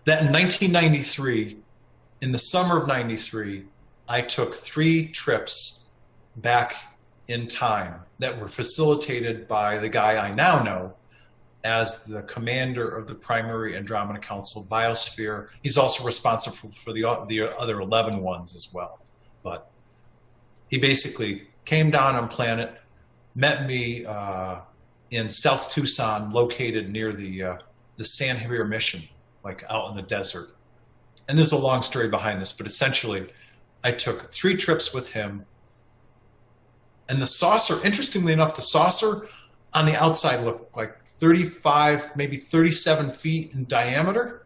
that in 1993, in the summer of 93, I took 3 trips back in time that were facilitated by the guy I now know as the commander of the Primary Andromeda Council Biosphere. He's also responsible for the other 11 ones as well. But he basically came down on planet, met me in South Tucson, located near the San Javier Mission, like out in the desert. And there's a long story behind this, but essentially I took 3 trips with him. And the saucer, interestingly enough, the saucer on the outside looked like 35, maybe 37 feet in diameter.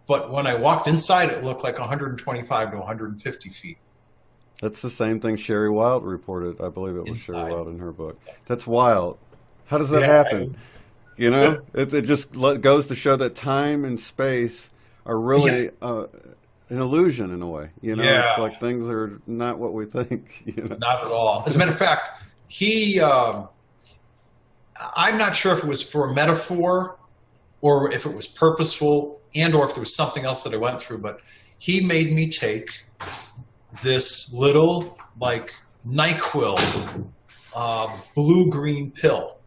But when I walked inside, it looked like 125 to 150 feet. That's the same thing Sherry Wild reported. I believe it was Sherry Wild in her book. That's wild. How does that happen? You know, it just goes to show that time and space are really an illusion in a way. You know, it's like things are not what we think. You know? Not at all. As a matter of fact, he, I'm not sure if it was for a metaphor or if it was purposeful and or if there was something else that I went through, but he made me take this little like NyQuil blue-green pill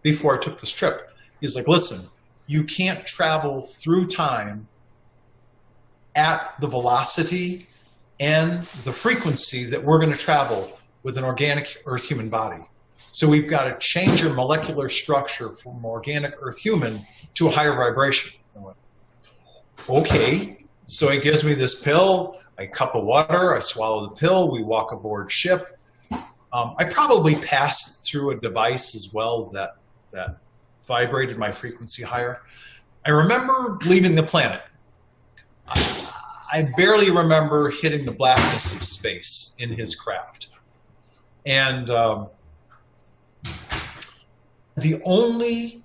before I took this trip. He's like, listen, you can't travel through time at the velocity and the frequency that we're going to travel with an organic Earth human body. So we've got to change your molecular structure from organic Earth human to a higher vibration. I went, okay. So he gives me this pill, a cup of water, I swallow the pill, we walk aboard ship. I probably passed through a device as well that vibrated my frequency higher. I remember leaving the planet. I barely remember hitting the blackness of space in his craft. And the only,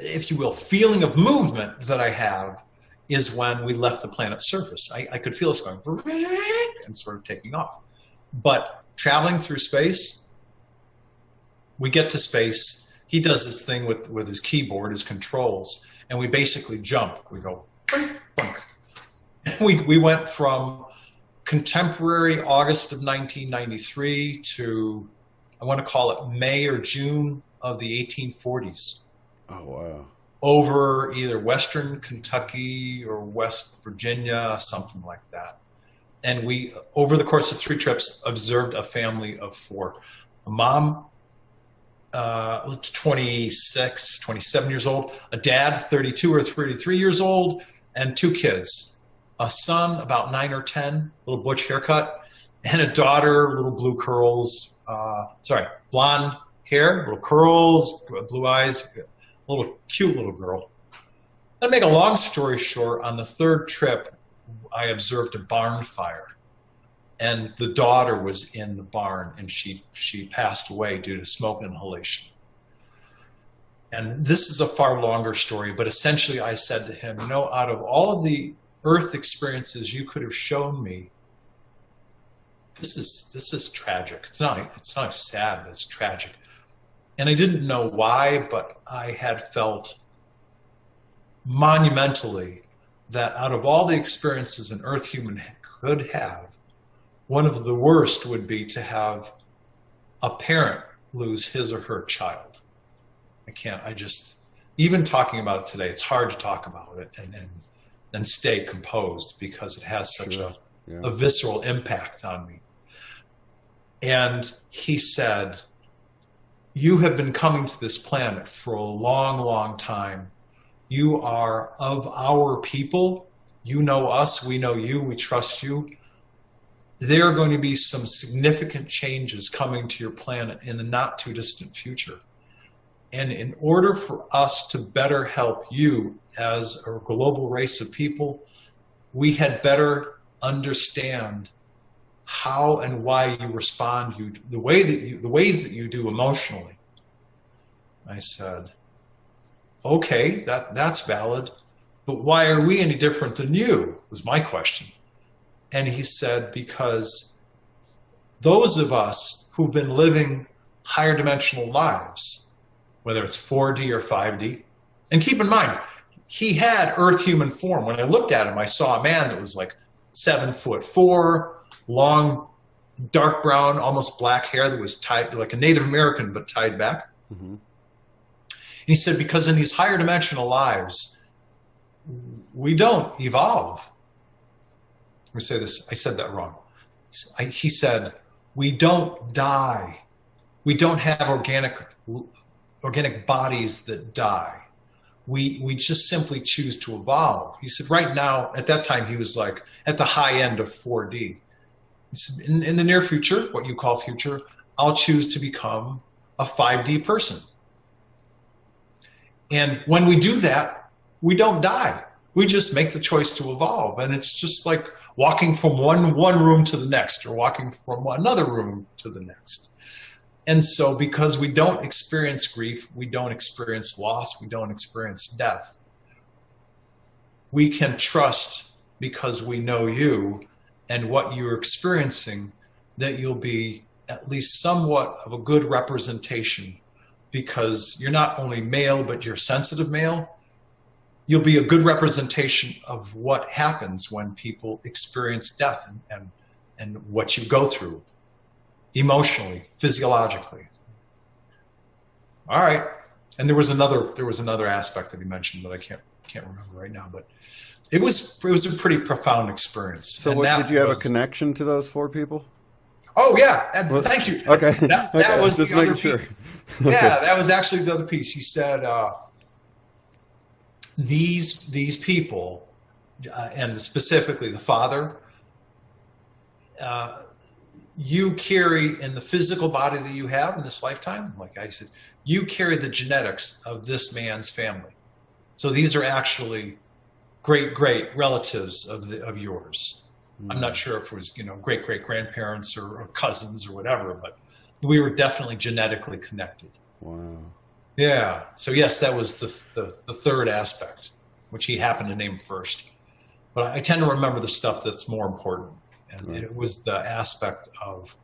if you will, feeling of movement that I have is when we left the planet's surface. I could feel us going and sort of taking off. But traveling through space, we get to space, he does this thing with his keyboard, his controls, and we basically jump. We go, bunk. We went from contemporary August of 1993 to, I want to call it May or June of the 1840s. Oh, wow. Over either Western Kentucky or West Virginia, something like that. And we, over the course of 3 trips, observed a family of 4. A mom, 26, 27 years old, a dad, 32 or 33 years old, and 2 kids. A son, about 9 or 10, little butch haircut, and a daughter, little blue curls, blonde hair, little curls, blue eyes, little cute little girl. To make a long story short, on the 3rd trip, I observed a barn fire, and the daughter was in the barn, and she passed away due to smoke inhalation. And this is a far longer story, but essentially I said to him, you know, out of all of the Earth experiences you could have shown me, this is tragic. It's not sad, it's tragic. And I didn't know why, but I had felt monumentally that out of all the experiences an Earth human could have, one of the worst would be to have a parent lose his or her child. Even talking about it today, it's hard to talk about it and stay composed because it has such a visceral impact on me. And he said, you have been coming to this planet for a long, long time. You are of our people. You know us, we know you, we trust you. There are going to be some significant changes coming to your planet in the not too distant future. And in order for us to better help you as a global race of people, we had better understand how and why you respond, the ways that you do emotionally. I said, okay, that's valid, but why are we any different than you, was my question. And he said, because those of us who've been living higher dimensional lives, whether it's 4D or 5D, and keep in mind, he had earth human form. When I looked at him, I saw a man that was like 7'4", long, dark brown, almost black hair that was tied like a Native American, but tied back. Mm-hmm. And he said, because in these higher dimensional lives, we don't evolve. Let me say this. I said that wrong. He said, we don't die. We don't have organic bodies that die. We just simply choose to evolve. He said right now, at that time, he was like at the high end of 4D. He said, in the near future, what you call future, I'll choose to become a 5D person. And when we do that, we don't die. We just make the choice to evolve. And it's just like walking from one room to the next, or walking from another room to the next. And so because we don't experience grief, we don't experience loss, we don't experience death, we can trust, because we know you and what you're experiencing, that you'll be at least somewhat of a good representation, because you're not only male, but you're sensitive male. You'll be a good representation of what happens when people experience death and what you go through. Emotionally, physiologically. All right. And there was another aspect that he mentioned that I can't remember right now, but it was a pretty profound experience. So did you have a connection to those 4 people? Oh yeah. Thank you. Okay. That was just the other sure. piece. Yeah, that was actually the other piece. He said, these people, and specifically the father, you carry in the physical body that you have in this lifetime, like I said, you carry the genetics of this man's family. So these are actually great relatives of yours. Mm. I'm not sure if it was, great grandparents or cousins or whatever, but we were definitely genetically connected. Wow. Yeah. So yes, that was the third aspect, which he happened to name first. But I tend to remember the stuff that's more important. And it was the aspect of,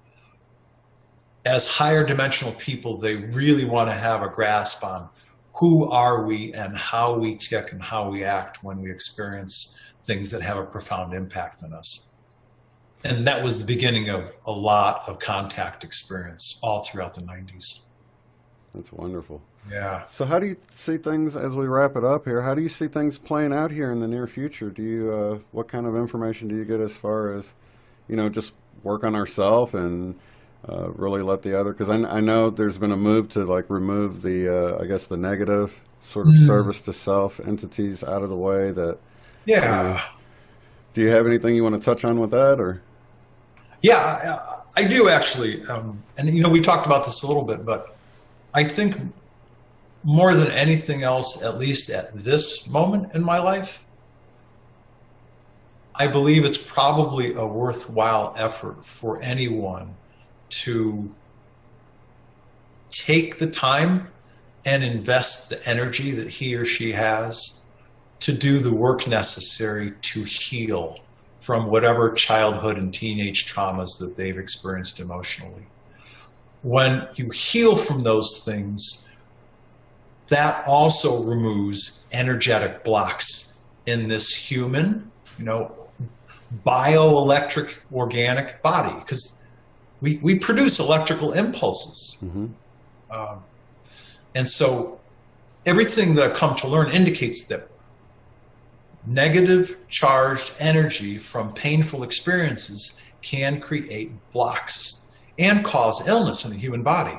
as higher dimensional people, they really want to have a grasp on who are we and how we tick and how we act when we experience things that have a profound impact on us. And that was the beginning of a lot of contact experience all throughout the 90s. That's wonderful. Yeah. So how do you see things, as we wrap it up here, how do you see things playing out here in the near future? Do you, what kind of information do you get as far as, just work on ourselves and really let the other, because I know there's been a move to like remove the, I guess the negative sort of service to self entities out of the way that, do you have anything you want to touch on with that, or? Yeah, I do actually. And we talked about this a little bit, but I think more than anything else, at least at this moment in my life, I believe it's probably a worthwhile effort for anyone to take the time and invest the energy that he or she has to do the work necessary to heal from whatever childhood and teenage traumas that they've experienced emotionally. When you heal from those things, that also removes energetic blocks in this human, bioelectric organic body, because we produce electrical impulses. Mm-hmm. And so everything that I've come to learn indicates that negative charged energy from painful experiences can create blocks and cause illness in the human body.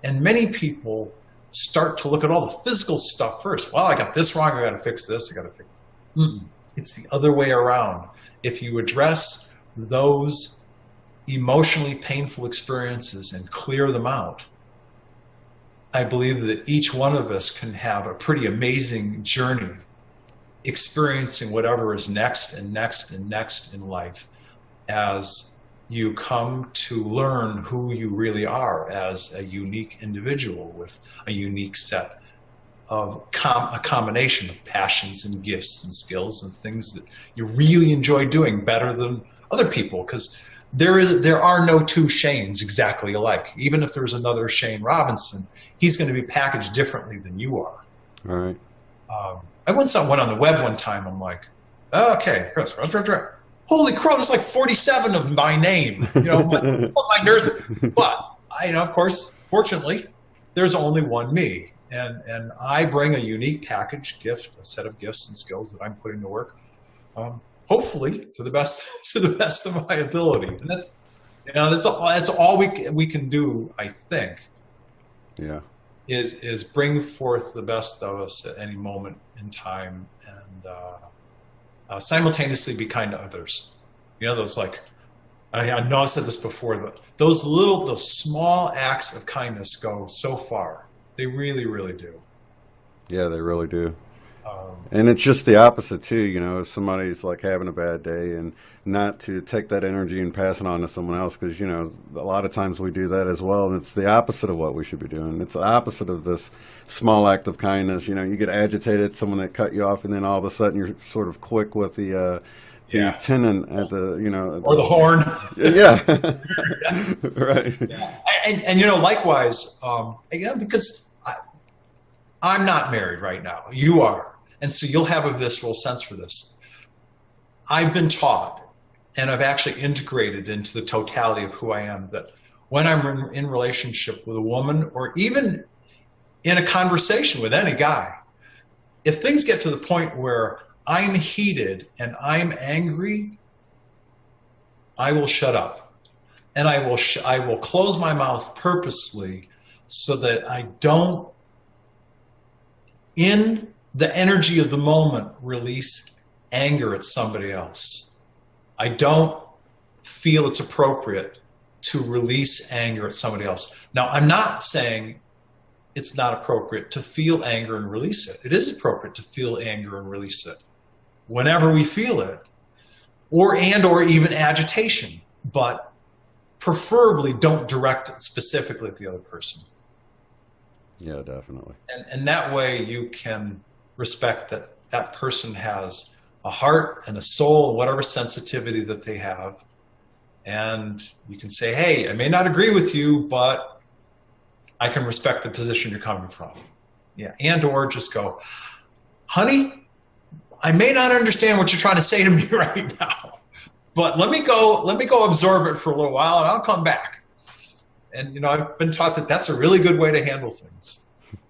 And many people start to look at all the physical stuff first. Well, I got this wrong, I got to fix this, I got to fix it. It's the other way around. If you address those emotionally painful experiences and clear them out, I believe that each one of us can have a pretty amazing journey experiencing whatever is next and next and next in life as you come to learn who you really are as a unique individual with a unique set of a combination of passions and gifts and skills and things that you really enjoy doing better than other people, because there are no two Shanes exactly alike. Even if there's another Shane Robinson, he's going to be packaged differently than you are. All right. I once went on the web one time. I'm like, oh, okay, Chris, holy crow, there's like 47 of my name. You know, my nerves. But you know, of course, fortunately, there's only one me, and I bring a unique package, gift, a set of gifts and skills that I'm putting to work. Hopefully, to the best of my ability, and that's, you know, that's all we can do, I think. Yeah. Is bring forth the best of us at any moment in time, and simultaneously be kind to others. You know, those, like, I know I've said this before, but those small acts of kindness go so far. They really, really do. Yeah, they really do. And it's just the opposite too, you know, if somebody's like having a bad day, and not to take that energy and pass it on to someone else, because, you know, a lot of times we do that as well, and it's the opposite of what we should be doing. It's the opposite of this small act of kindness. You know, you get agitated, someone that cut you off, and then all of a sudden you're sort of quick with the tenon at the, you know, or the horn. Yeah. Right. Yeah. And you know, likewise, again, because I'm not married right now. You are. And so you'll have a visceral sense for this. I've been taught, and I've actually integrated into the totality of who I am, that when I'm in relationship with a woman, or even in a conversation with any guy, if things get to the point where I'm heated and I'm angry, I will shut up. And I will close my mouth purposely so that I don't, in the energy of the moment, release anger at somebody else. I don't feel it's appropriate to release anger at somebody else. Now, I'm not saying it's not appropriate to feel anger and release it. It is appropriate to feel anger and release it whenever we feel it, or even agitation, but preferably don't direct it specifically at the other person. Yeah, definitely. And that way you can respect that that person has a heart and a soul, whatever sensitivity that they have. And you can say, hey, I may not agree with you, but I can respect the position you're coming from. Yeah. And or just go, honey, I may not understand what you're trying to say to me right now, but let me go absorb it for a little while, and I'll come back. And, you know, I've been taught that that's a really good way to handle things.